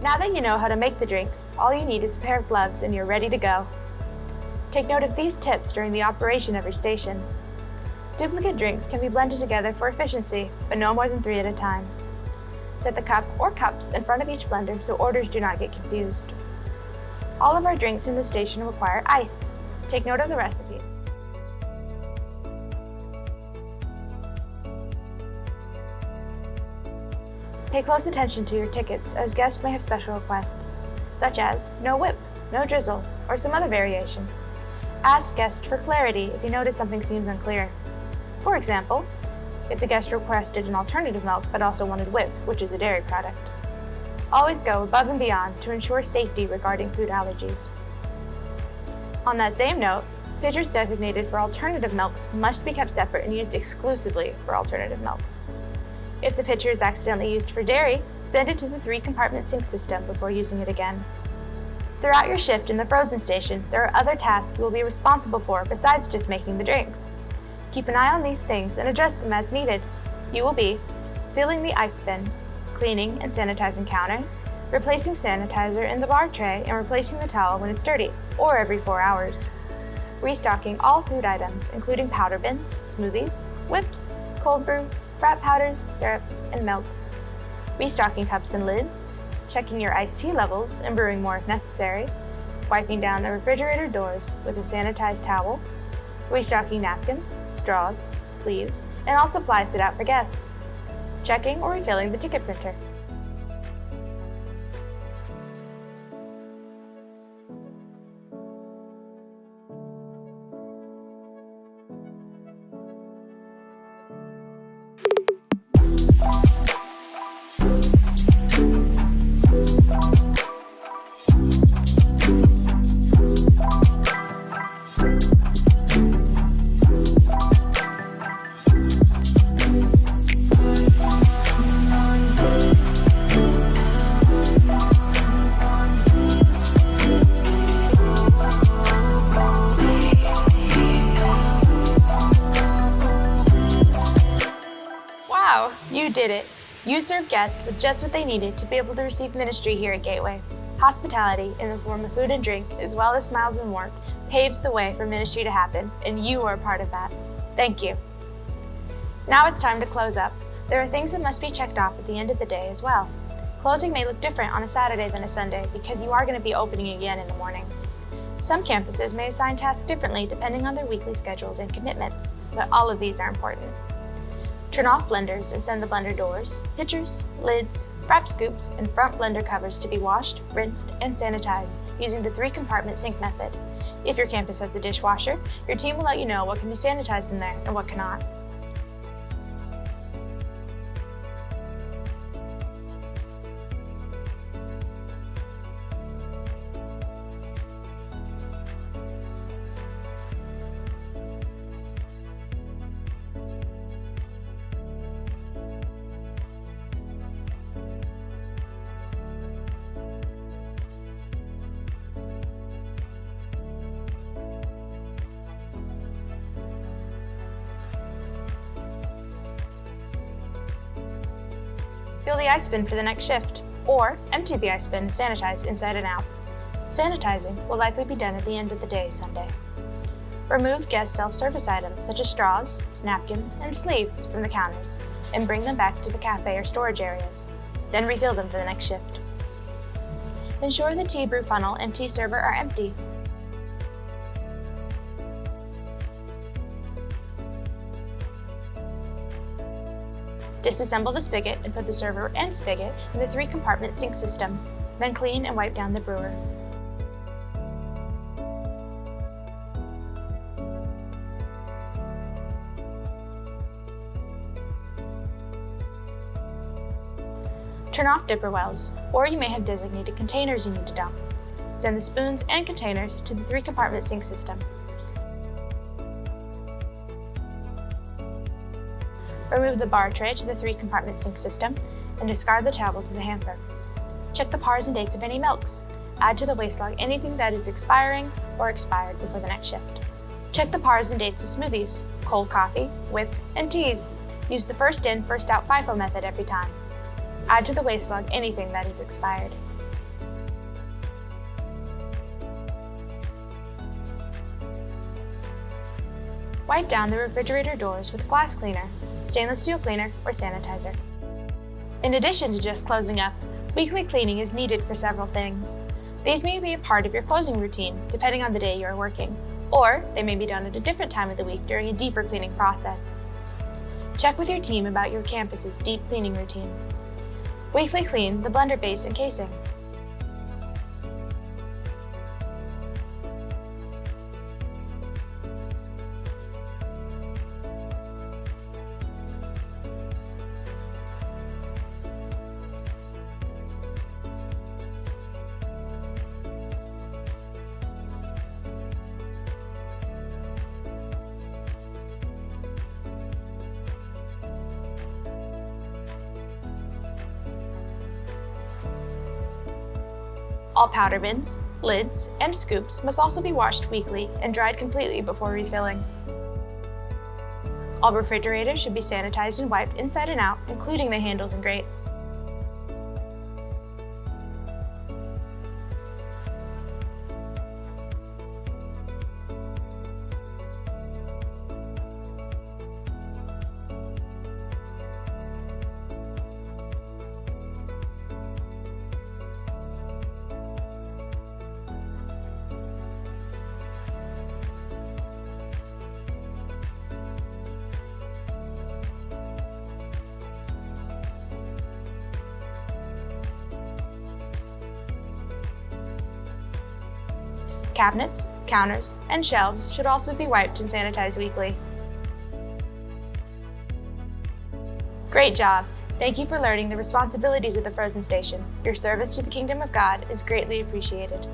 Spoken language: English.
Now that you know how to make the drinks, all you need is a pair of gloves and you're ready to go. Take note of these tips during the operation of your station. Duplicate drinks can be blended together for efficiency, but no more than 3 at a time. Set the cup or cups in front of each blender so orders do not get confused. All of our drinks in the station require ice. Take note of the recipes. Pay close attention to your tickets, as guests may have special requests, such as no whip, no drizzle, or some other variation. Ask guests for clarity if you notice something seems unclear. For example, if the guest requested an alternative milk but also wanted whip, which is a dairy product. Always go above and beyond to ensure safety regarding food allergies. On that same note, pitchers designated for alternative milks must be kept separate and used exclusively for alternative milks. If the pitcher is accidentally used for dairy, send it to the 3-compartment sink system before using it again. Throughout your shift in the frozen station, there are other tasks you will be responsible for besides just making the drinks. Keep an eye on these things and adjust them as needed. You will be filling the ice bin, cleaning and sanitizing counters, replacing sanitizer in the bar tray and replacing the towel when it's dirty, or every 4 hours. Restocking all food items, including powder bins, smoothies, whips, cold brew, frat powders, syrups, and milks. Restocking cups and lids, checking your iced tea levels and brewing more if necessary, wiping down the refrigerator doors with a sanitized towel, restocking napkins, straws, sleeves, and all supplies set out for guests, checking or refilling the ticket printer. Wow, you did it! You served guests with just what they needed to be able to receive ministry here at Gateway. Hospitality, in the form of food and drink, as well as smiles and warmth, paves the way for ministry to happen, and you are a part of that. Thank you. Now it's time to close up. There are things that must be checked off at the end of the day as well. Closing may look different on a Saturday than a Sunday because you are going to be opening again in the morning. Some campuses may assign tasks differently depending on their weekly schedules and commitments, but all of these are important. Turn off blenders and send the blender doors, pitchers, lids, frap scoops, and front blender covers to be washed, rinsed, and sanitized using the 3-compartment sink method. If your campus has the dishwasher, your team will let you know what can be sanitized in there and what cannot. Fill the ice bin for the next shift, or empty the ice bin and sanitize inside and out. Sanitizing will likely be done at the end of the day Sunday. Remove guest self-service items such as straws, napkins, and sleeves from the counters, and bring them back to the cafe or storage areas. Then refill them for the next shift. Ensure the tea brew funnel and tea server are empty. Disassemble the spigot and put the server and spigot in the 3-compartment sink system. Then clean and wipe down the brewer. Turn off dipper wells, or you may have designated containers you need to dump. Send the spoons and containers to the 3-compartment sink system. Remove the bar tray to the 3-compartment sink system and discard the towel to the hamper. Check the pars and dates of any milks. Add to the waste log anything that is expiring or expired before the next shift. Check the pars and dates of smoothies, cold coffee, whip, and teas. Use the first in, first out FIFO method every time. Add to the waste log anything that is expired. Wipe down the refrigerator doors with glass cleaner, stainless steel cleaner, or sanitizer. In addition to just closing up, weekly cleaning is needed for several things. These may be a part of your closing routine, depending on the day you are working, or they may be done at a different time of the week during a deeper cleaning process. Check with your team about your campus's deep cleaning routine. Weekly clean the blender base and casing. All powder bins, lids, and scoops must also be washed weekly and dried completely before refilling. All refrigerators should be sanitized and wiped inside and out, including the handles and grates. Cabinets, counters, and shelves should also be wiped and sanitized weekly. Great job! Thank you for learning the responsibilities of the frozen station. Your service to the kingdom of God is greatly appreciated.